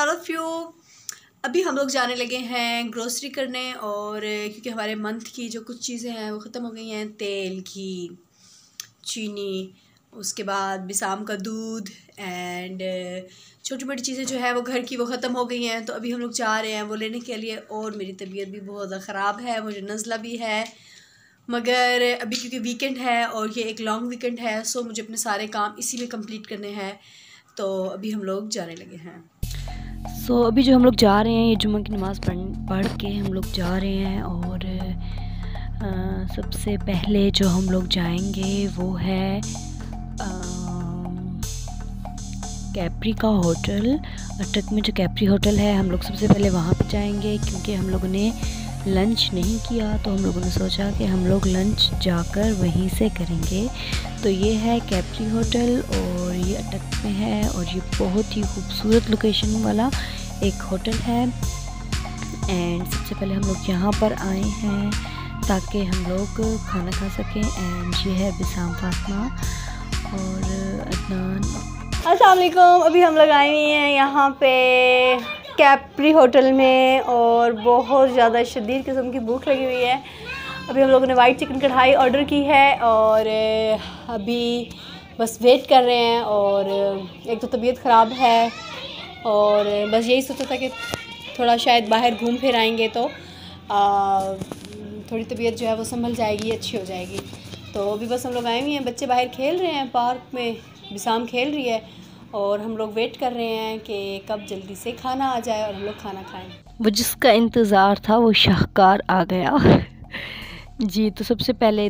All of you. अभी हम लोग जाने लगे हैं ग्रोसरी करने, और क्योंकि हमारे मंथ की जो कुछ चीज़ें हैं वो ख़त्म हो गई हैं, तेल, घी, चीनी, उसके बाद बिसाम का दूध एंड छोटी मोटी चीज़ें जो है वो घर की वो ख़त्म हो गई हैं। तो अभी हम लोग जा रहे हैं वो लेने के लिए, और मेरी तबीयत भी बहुत ज़्यादा ख़राब है, मुझे नज़ला भी है, मगर अभी क्योंकि वीकेंड है और ये एक लॉन्ग वीकेंड है, सो मुझे अपने सारे काम इसी में कंप्लीट करने हैं। तो अभी हम लोग जाने लगे हैं। अभी जो हम लोग जा रहे हैं, ये जुम्मा की नमाज़ पढ़ के हम लोग जा रहे हैं। और सबसे पहले जो हम लोग जाएंगे वो है कैप्री का होटल। अटक में जो कैप्री होटल है, हम लोग सबसे पहले वहाँ पे जाएंगे, क्योंकि हम लोगों ने लंच नहीं किया, तो हम लोगों ने सोचा कि हम लोग लंच जाकर वहीं से करेंगे। तो ये है कैप्री होटल, और ये अटक में है, और ये बहुत ही खूबसूरत लोकेशन वाला एक होटल है। एंड सबसे पहले हम लोग यहाँ पर आए हैं ताकि हम लोग खाना खा सकें। एंड ये है बिसाम, फातिमा और अदनान। अस्सलाम वालेकुम। अभी हम लोग आए हुए हैं यहाँ पे कैप्री होटल में, और बहुत ज़्यादा शदीद किस्म की भूख लगी हुई है। अभी हम लोगों ने वाइट चिकन कढ़ाई ऑर्डर की है, और अभी बस वेट कर रहे हैं। और एक तो तबीयत ख़राब है, और बस यही सोचा था कि थोड़ा शायद बाहर घूम फिर आएंगे तो थोड़ी तबीयत जो है वो संभल जाएगी, अच्छी हो जाएगी। तो अभी बस हम लोग आए हुए हैं, बच्चे बाहर खेल रहे हैं पार्क में, बिसाम खेल रही है, और हम लोग वेट कर रहे हैं कि कब जल्दी से खाना आ जाए और हम लोग खाना खाएं। वो जिसका इंतज़ार था वो शाहकार आ गया। जी, तो सबसे पहले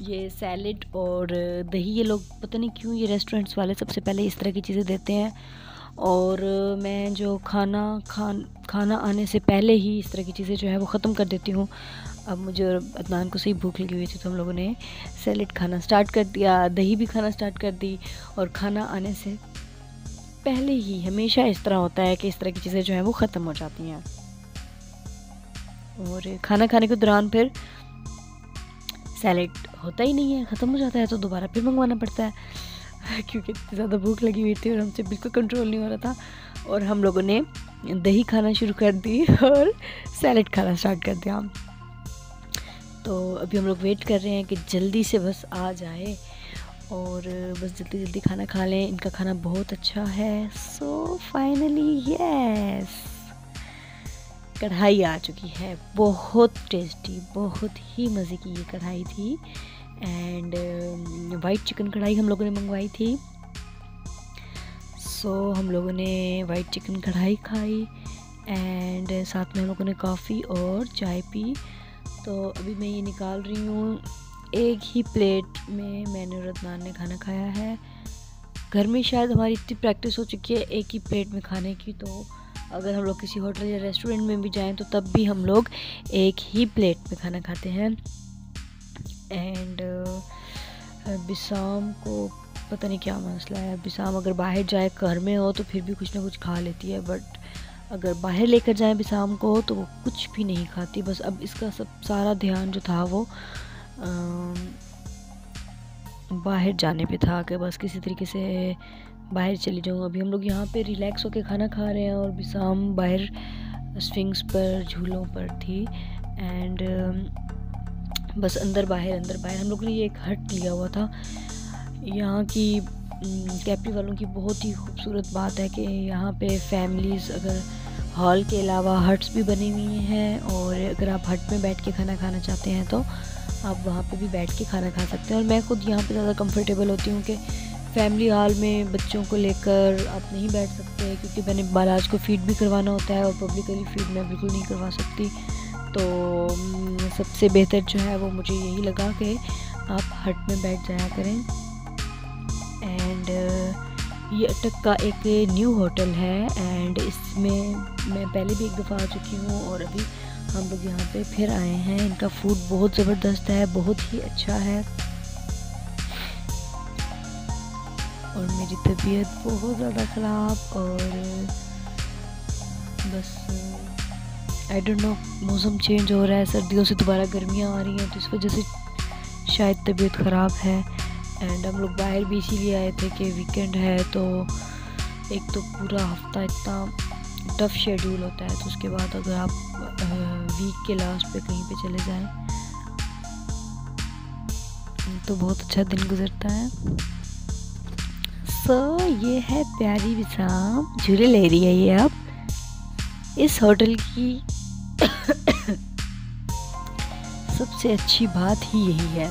ये सैलेड और दही, ये लोग पता नहीं क्यों ये रेस्टोरेंट्स वाले सबसे पहले इस तरह की चीज़ें देते हैं। और मैं जो खाना आने से पहले ही इस तरह की चीज़ें जो है वो ख़त्म कर देती हूँ। अब मुझे और अदनान को सही भूख लगी हुई थी, तो हम लोगों ने सैलेड खाना स्टार्ट कर दिया, दही भी खाना स्टार्ट कर दी। और खाना आने से पहले ही हमेशा इस तरह होता है कि इस तरह की चीज़ें जो हैं वो ख़त्म हो जाती हैं। और खाना खाने के दौरान फिर सैलेड होता ही नहीं है, ख़त्म हो जाता है, तो दोबारा फिर मंगवाना पड़ता है, क्योंकि इतनी ज़्यादा भूख लगी हुई थी और हमसे बिल्कुल कंट्रोल नहीं हो रहा था। और हम लोगों ने दही खाना शुरू कर दी और सैलेड खाना स्टार्ट कर दिया। तो अभी हम लोग वेट कर रहे हैं कि जल्दी से बस आ जाए, और बस जल्दी जल्दी खाना खा लें। इनका खाना बहुत अच्छा है। सो फाइनली यस, कढ़ाई आ चुकी है, बहुत टेस्टी, बहुत ही मज़े की ये कढ़ाई थी। एंड वाइट चिकन कढ़ाई हम लोगों ने मंगवाई थी। सो हम लोगों ने वाइट चिकन कढ़ाई खाई, एंड साथ में हम लोगों ने कॉफ़ी और चाय पी। तो अभी मैं ये निकाल रही हूँ, एक ही प्लेट में मैंने और अदनान ने खाना खाया है। घर में शायद हमारी इतनी प्रैक्टिस हो चुकी है एक ही प्लेट में खाने की, तो अगर हम लोग किसी होटल या रेस्टोरेंट में भी जाएं तो तब भी हम लोग एक ही प्लेट में खाना खाते हैं। एंड बिसाम को पता नहीं क्या मसला है, बिसाम अगर बाहर जाए, घर में हो तो फिर भी कुछ ना कुछ खा लेती है, बट अगर बाहर लेकर जाएं बिसाम को तो वो कुछ भी नहीं खाती। बस अब इसका सब सारा ध्यान जो था वो बाहर जाने पे था, कि बस किसी तरीके से बाहर चली जाऊँ। अभी हम लोग यहाँ पे रिलैक्स होके खाना खा रहे हैं, और बिसाम बाहर स्विंग्स पर, झूलों पर थी। एंड बस अंदर बाहर हम लोगों ने ये एक हट लिया हुआ था। यहाँ की कैप्री वालों की बहुत ही खूबसूरत बात है कि यहाँ पे फैमिलीज़, अगर हॉल के अलावा हट्स भी बनी हुई हैं, और अगर आप हट में बैठ के खाना खाना चाहते हैं तो आप वहाँ पे भी बैठ के खाना खा सकते हैं। और मैं खुद यहाँ पे ज़्यादा कंफर्टेबल होती हूँ कि फैमिली हॉल में बच्चों को लेकर आप नहीं बैठ सकते, क्योंकि मैंने बालाज को फ़ीड भी करवाना होता है, और पब्लिकली फ़ीड मैं बिल्कुल नहीं करवा सकती। तो सबसे बेहतर जो है वो मुझे यही लगा कि आप हट में बैठ जाया करें। एंड ये अटक का एक न्यू होटल है, एंड इसमें मैं पहले भी एक दफ़ा आ चुकी हूँ, और अभी हम लोग यहाँ पे फिर आए हैं। इनका फूड बहुत ज़बरदस्त है, बहुत ही अच्छा है। और मेरी तबीयत बहुत ज़्यादा ख़राब, और बस आई डोंट नो, मौसम चेंज हो रहा है, सर्दियों से दोबारा गर्मियाँ आ रही हैं, तो इस वजह से शायद तबीयत ख़राब है। एंड हम लोग बाहर भी इसीलिए आए थे कि वीकेंड है, तो एक तो पूरा हफ्ता इतना टफ़ शेड्यूल होता है, तो उसके बाद अगर आप वीक के लास्ट पे कहीं पे चले जाएं तो बहुत अच्छा दिन गुजरता है। ये है प्यारी विसाम, झूले ले रही है ये अब। इस होटल की सबसे अच्छी बात ही यही है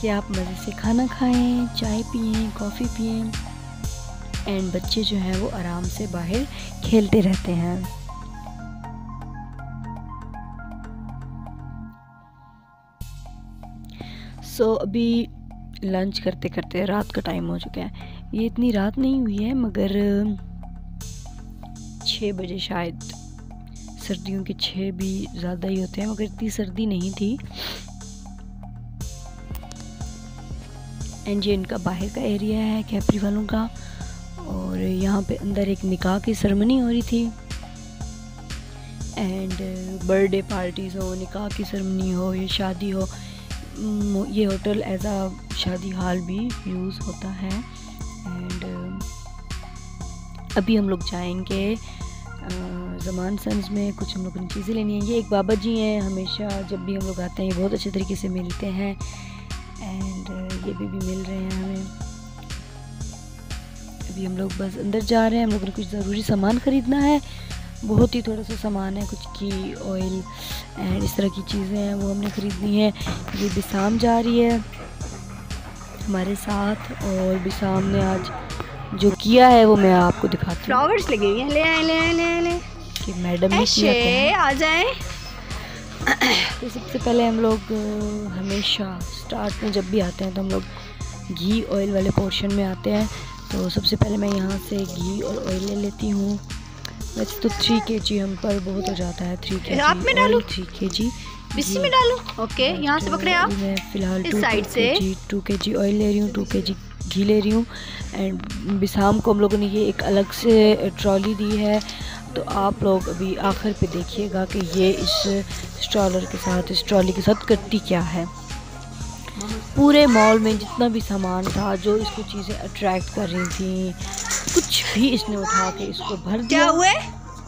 कि आप मज़े से खाना खाएं, चाय पिएं, कॉफ़ी पिएं एंड बच्चे जो हैं वो आराम से बाहर खेलते रहते हैं। अभी लंच करते करते रात का टाइम हो चुका है। ये इतनी रात नहीं हुई है मगर 6 बजे शायद, सर्दियों के 6 भी ज़्यादा ही होते हैं मगर इतनी सर्दी नहीं थी। एंड ये इनका बाहर का एरिया है कैपरी वालों का, और यहाँ पे अंदर एक निकाह की सेरेमनी हो रही थी एंड बर्थडे पार्टीज़ हो, निकाह की सेरेमनी हो या शादी हो, ये होटल एज आ शादी हॉल भी यूज़ होता है। एंड अभी हम लोग जाएंगे ज़मान सन्स में, कुछ हम लोगों ने चीज़ें लेनी है। ये एक बाबा जी हैं, हमेशा जब भी हम लोग आते हैं ये बहुत अच्छे तरीके से मिलते हैं एंड ये भी मिल रहे हैं हमें। अभी हम लोग बस अंदर जा रहे हैं, हम लोगों ने कुछ ज़रूरी सामान ख़रीदना है, बहुत ही थोड़ा सा सामान है, कुछ घी, ऑयल एंड इस तरह की चीज़ें हैं वो हमने ख़रीदनी है। ये बिसाम जा रही है हमारे साथ, और बिसाम ने आज जो किया है वो मैं आपको दिखाती हूँ। फ्लावर्स लगे हुए हैं, ले आए ले आए ले आए ले कि मैडम ने किया क्या आ जाए। तो सबसे पहले हम लोग हमेशा स्टार्ट में जब भी आते हैं तो हम लोग घी ऑयल वाले पोर्शन में आते हैं। तो सबसे पहले मैं यहाँ से घी और ऑयल ले लेती हूँ। वैसे तो 3 kg हम पर बहुत हो जाता है, 3 kg आप में डालूं? 3 kg बिस्सी में डालूं? ओके, यहाँ से पकड़े आप। मैं फ़िलहाल इस साइड से 2 kg ऑयल ले रही हूँ, 2 kg घी ले रही हूँ। एंड बिसाम को हम लोगों ने ये एक अलग से ट्रॉली दी है, तो आप लोग अभी आखिर पे देखिएगा कि ये इस स्ट्रॉलर के साथ, इस ट्रॉली के साथ करती क्या है। पूरे मॉल में जितना भी सामान था, जो इसको चीज़ें अट्रैक्ट कर रही थी, कुछ भी इसने उठा के इसको भर दिया। क्या हुए?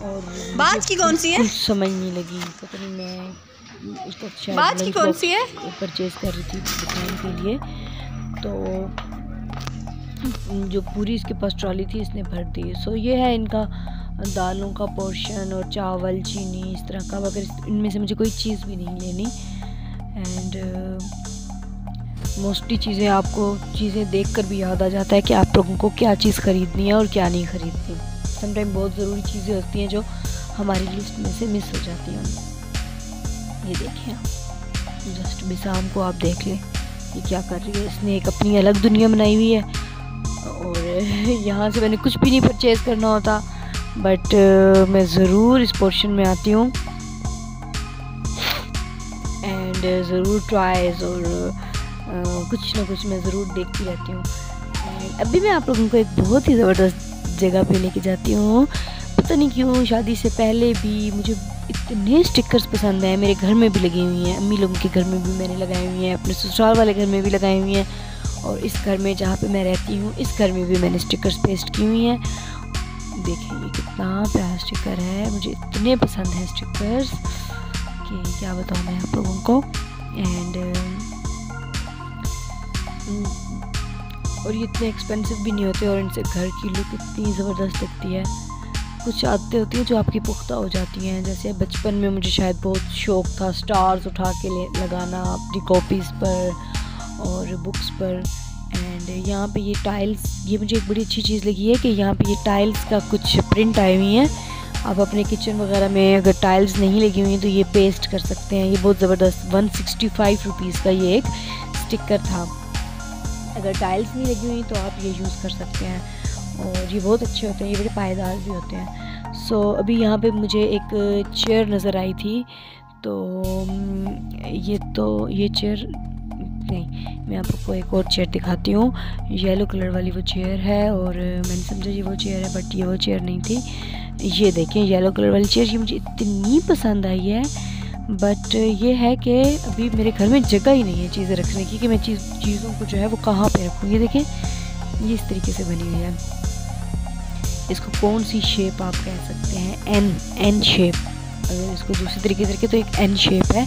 और बात की कौन सी है? कुछ समझ नहीं लगी, पता नहीं, मैं उसको शायद बात की कौन सी है? परचेज़ कर रही थी दुकान के लिए, तो जो पूरी इसके पास ट्रॉली थी इसने भर दी। ये है इनका दालों का पोर्शन और चावल, चीनी, इस तरह का, मगर इनमें से मुझे कोई चीज़ भी नहीं लेनी। एंड मोस्टली चीज़ें, आपको चीज़ें देखकर भी याद आ जाता है कि आप लोगों को क्या चीज़ ख़रीदनी है और क्या नहीं ख़रीदनी। समटाइम बहुत ज़रूरी चीज़ें होती हैं जो हमारी लिस्ट में से मिस हो जाती हैं। ये देखिए, जस्ट बिसाम को आप देख लें, ये क्या कर रही है। इसने एक अपनी अलग दुनिया बनाई हुई है, और यहाँ से मैंने कुछ भी नहीं परचेज़ करना होता, बट मैं ज़रूर इस पोर्शन में आती हूँ एंड ज़रूर ट्राइज़ और कुछ ना कुछ मैं ज़रूर देखती रहती हूँ। अभी मैं आप लोगों को एक बहुत ही ज़बरदस्त जगह पे लेके जाती हूँ। पता नहीं क्यों, शादी से पहले भी मुझे इतने स्टिकर्स पसंद हैं, मेरे घर में भी लगी हुई हैं, अम्मी लोगों के घर में भी मैंने लगाई हुई हैं, अपने ससुराल वाले घर में भी लगाई हुई हैं, और इस घर में जहाँ पे मैं रहती हूँ इस घर में भी मैंने स्टिकर्स पेस्ट की हुई हैं। देखिए ये कितना प्यारा स्टिकर है, मुझे इतने पसंद हैं स्टिकर्स कि क्या बताऊँ मैं आप लोगों को। एंड और ये इतने एक्सपेंसिव भी नहीं होते, और इनसे घर की लुक इतनी ज़बरदस्त दिखती है। कुछ आदतें होती हैं जो आपकी पुख्ता हो जाती हैं, जैसे बचपन में मुझे शायद बहुत शौक़ था स्टार्स उठा के लगाना अपनी कॉपीज़ पर और बुक्स पर। एंड यहाँ पे ये टाइल्स, ये मुझे एक बड़ी अच्छी चीज़ लगी है कि यहाँ पे ये टाइल्स का कुछ प्रिंट आई हुई है। आप अपने किचन वगैरह में अगर टाइल्स नहीं लगी हुई तो ये पेस्ट कर सकते हैं। ये बहुत ज़बरदस्त 165 रुपीज़ का ये एक स्टिकर था। अगर टाइल्स नहीं लगी हुई तो आप ये यूज़ कर सकते हैं, और ये बहुत अच्छे होते हैं, ये बड़े पायदार भी होते हैं। अभी यहाँ पे मुझे एक चेयर नज़र आई थी, तो ये चेयर नहीं, मैं आपको एक और चेयर दिखाती हूँ। येलो कलर वाली वो चेयर है, और मैंने समझा ये वो चेयर है, बट ये वो चेयर नहीं थी। ये देखें येलो कलर वाली चेयर, ये मुझे इतनी पसंद आई है, बट ये है कि अभी मेरे घर में जगह ही नहीं है चीज़ें रखने की, कि मैं चीज़ों को जो है वो कहाँ पे रखूँ। ये देखें ये इस तरीके से बनी हुई है। इसको कौन सी शेप आप कह सकते हैं, एन शेप। अगर इसको दूसरी तरीके से रखें तो एक एन शेप है,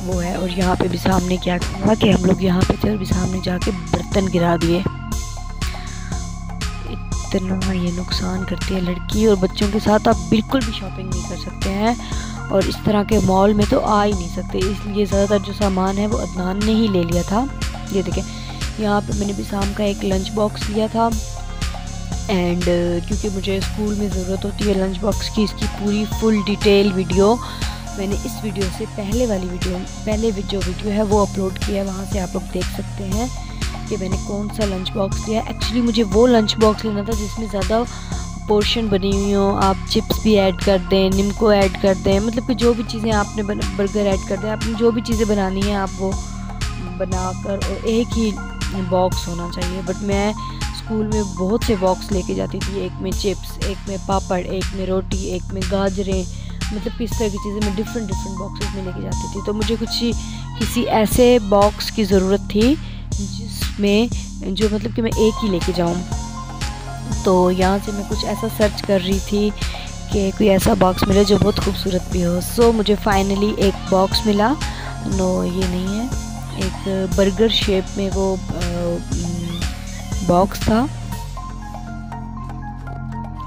वो है। और यहाँ पे भी सामने क्या किया कि हम लोग यहाँ पे थे और भी सामने जाके बर्तन गिरा दिए। इतना ये नुकसान करती है लड़की, और बच्चों के साथ आप बिल्कुल भी शॉपिंग नहीं कर सकते हैं, और इस तरह के मॉल में तो आ ही नहीं सकते। इसलिए ज़्यादातर जो सामान है वो अदनान ने ही ले लिया था। ये देखें, यहाँ पे मैंने बिसाम का एक लंच बॉक्स लिया था, एंड क्योंकि मुझे स्कूल में ज़रूरत होती है लंच बॉक्स की, इसकी पूरी फुल डिटेल वीडियो मैंने इस वीडियो से पहले जो वीडियो है वो अपलोड किया है। वहाँ से आप लोग देख सकते हैं कि मैंने कौन सा लंच बॉक्स लिया। एक्चुअली मुझे वो लंच बॉक्स लेना था जिसमें ज़्यादा पोर्शन बनी हुई हो, आप चिप्स भी ऐड कर दें, निम्को ऐड कर दें, मतलब कि जो भी चीज़ें आपने बर्गर ऐड कर दें, आपने जो भी चीज़ें बनानी है आप वो बनाकर, और एक ही बॉक्स होना चाहिए। बट मैं स्कूल में बहुत से बॉक्स लेके जाती थी, एक में चिप्स, एक में पापड़, एक में रोटी, एक में गाजरें, मतलब किस तरह की चीज़ें मैं डिफरेंट बॉक्सेस में लेके जाती थी। तो मुझे किसी ऐसे बॉक्स की ज़रूरत थी जिसमें जो मतलब कि मैं एक ही लेके जाऊँ। तो यहाँ से मैं कुछ ऐसा सर्च कर रही थी कि कोई ऐसा बॉक्स मिले जो बहुत खूबसूरत भी हो। सो मुझे फाइनली एक बॉक्स मिला। नो, ये नहीं है, एक बर्गर शेप में वो बॉक्स था।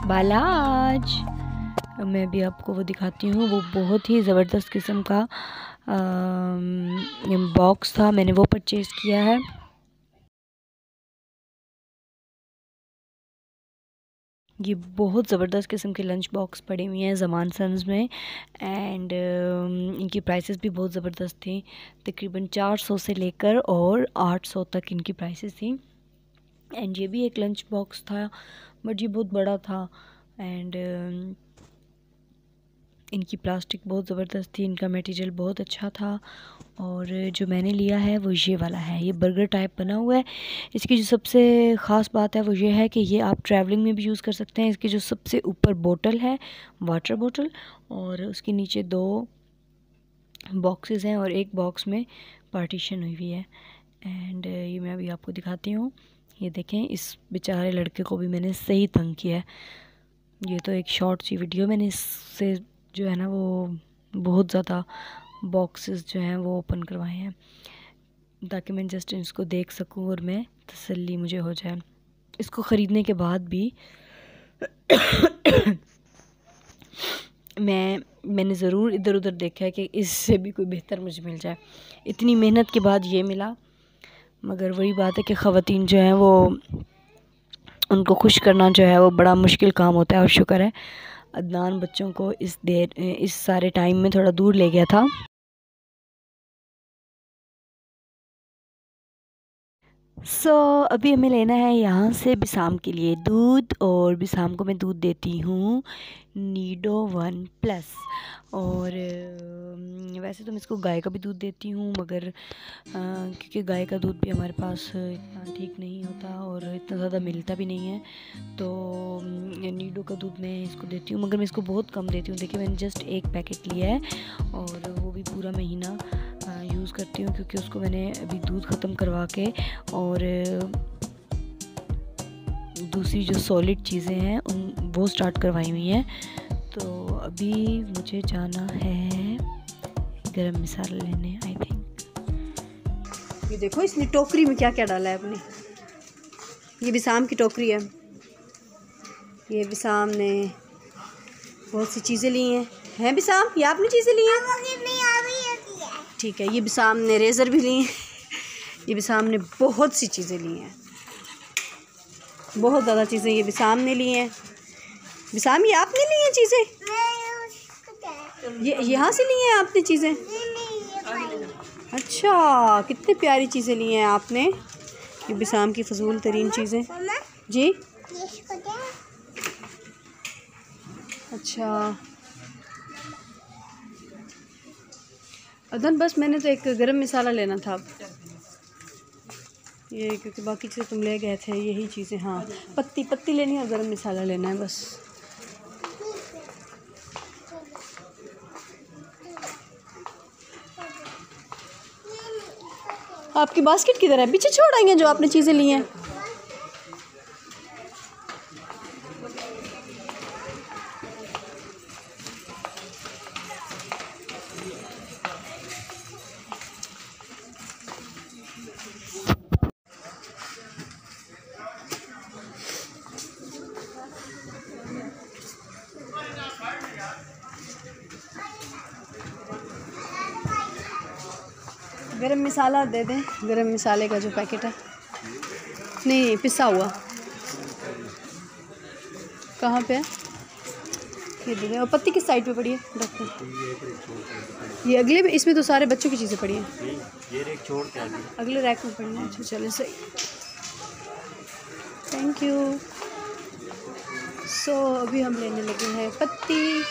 बालाज, मैं भी आपको वो दिखाती हूँ। वो बहुत ही ज़बरदस्त किस्म का बॉक्स था, मैंने वो परचेज़ किया है। ये बहुत ज़बरदस्त किस्म के लंच बॉक्स पड़े हुए हैं ज़मान सन्स में, एंड इनकी प्राइसेस भी बहुत ज़बरदस्त थी। तकरीबन 400 से लेकर और 800 तक इनकी प्राइसेस थी। एंड ये भी एक लंच बॉक्स था, बट ये बहुत बड़ा था, एंड इनकी प्लास्टिक बहुत ज़बरदस्त थी, इनका मटेरियल बहुत अच्छा था। और जो मैंने लिया है वो ये वाला है, ये बर्गर टाइप बना हुआ है। इसकी जो सबसे ख़ास बात है वो ये है कि ये आप ट्रैवलिंग में भी यूज़ कर सकते हैं। इसकी जो सबसे ऊपर बोतल है, वाटर बोतल, और उसके नीचे 2 बॉक्सेस हैं और एक बॉक्स में पार्टीशन हुई है। एंड ये मैं अभी आपको दिखाती हूँ। ये देखें, इस बेचारे लड़के को भी मैंने सही तंग किया है। ये तो एक शॉर्ट सी वीडियो, मैंने इससे जो है ना वो बहुत ज़्यादा बॉक्सेस जो हैं वो ओपन करवाए हैं ताकि मैं जस्ट इसको देख सकूं और मैं तसल्ली मुझे हो जाए। इसको ख़रीदने के बाद भी मैंने ज़रूर इधर उधर देखा है कि इससे भी कोई बेहतर मुझे मिल जाए। इतनी मेहनत के बाद ये मिला, मगर वही बात है कि ख़वातीन जो हैं वो उनको खुश करना जो है वो बड़ा मुश्किल काम होता है। और शुक्र है अदनान बच्चों को इस सारे टाइम में थोड़ा दूर ले गया था। अभी हमें लेना है यहाँ से बिसाम के लिए दूध, और बिसाम को मैं दूध देती हूँ नीडो 1+। और वैसे तो मैं इसको गाय का भी दूध देती हूँ, मगर क्योंकि गाय का दूध भी हमारे पास इतना ठीक नहीं होता और इतना ज़्यादा मिलता भी नहीं है, तो नीडो का दूध मैं इसको देती हूँ, मगर मैं इसको बहुत कम देती हूँ। देखिए, मैंने जस्ट एक पैकेट लिया है और वो भी पूरा महीना यूज़ करती हूँ, क्योंकि उसको मैंने अभी दूध ख़त्म करवा के और दूसरी जो सॉलिड चीज़ें हैं वो स्टार्ट करवाई हुई हैं। तो अभी मुझे जाना है गरम मसाला लेने, आई थिंक। ये देखो, इसने टोकरी में क्या क्या डाला है अपने। ये बिसाम की टोकरी है। ये बिसाम ने बहुत सी चीज़ें ली हैं बिसाम, ये आपने चीज़ें ली हैं? ठीक है। ये बिसाम ने रेज़र भी ली हैं। ये बिसाम ने बहुत सी चीज़ें ली हैं, बहुत ज़्यादा चीज़ें ये बिसाम ने ली हैं। बिसाम, ये आपने ली हैं चीज़ें? ये यहाँ से ली हैं आपने चीज़ें? अच्छा, कितनी प्यारी चीज़ें ली हैं आपने। ये बिसाम की फजूल तरीन चीज़ें जी। अच्छा अदन, बस मैंने तो एक गरम मसाला लेना था ये, क्योंकि बाकी चीज़ें तुम ले गए थे, यही चीज़ें। हाँ, पत्ती लेनी है और गरम मसाला लेना है बस। आपकी बास्केट किधर है? पीछे छोड़ आएंगे जो आपने चीज़ें ली हैं। गरम मसाला दे दें, गरम मसाले का जो पैकेट है। नहीं, पिसा हुआ कहाँ पे है? ये दे दें। और पत्ती किस साइड पे पड़ी है? रखो। ये अगले में, इसमें तो सारे बच्चों की चीज़ें पड़ी हैं। ये रैक छोड़ के अगले रैक में पड़ी हैं। अच्छा चले, सही, थैंक यू। सो अभी हम लेने लगे हैं पत्ती।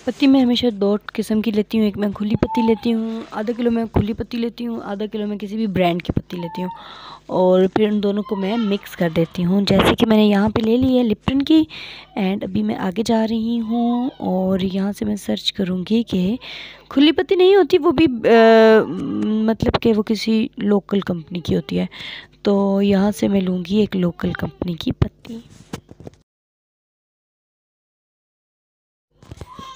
पत्ती मैं हमेशा 2 किस्म की लेती हूँ। एक मैं खुली पत्ती लेती हूँ, आधा किलो मैं खुली पत्ती लेती हूँ, आधा किलो मैं किसी भी ब्रांड की पत्ती लेती हूँ और फिर उन दोनों को मैं मिक्स कर देती हूँ। जैसे कि मैंने यहाँ पे ले ली है लिप्टन की। एंड अभी मैं आगे जा रही हूँ और यहाँ से मैं सर्च करूँगी कि खुली पत्ती नहीं होती, वो भी मतलब कि वो किसी लोकल कंपनी की होती है। तो यहाँ से मैं लूँगी एक लोकल कंपनी की पत्ती।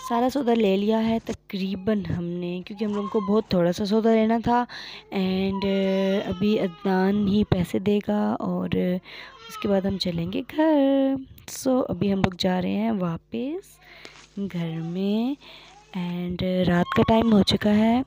सारा सौदा ले लिया है तकरीबन हमने, क्योंकि हम लोगों को बहुत थोड़ा सा सौदा लेना था। एंड अभी अदनान ही पैसे देगा और उसके बाद हम चलेंगे घर। सो अभी हम लोग जा रहे हैं वापस घर में एंड रात का टाइम हो चुका है।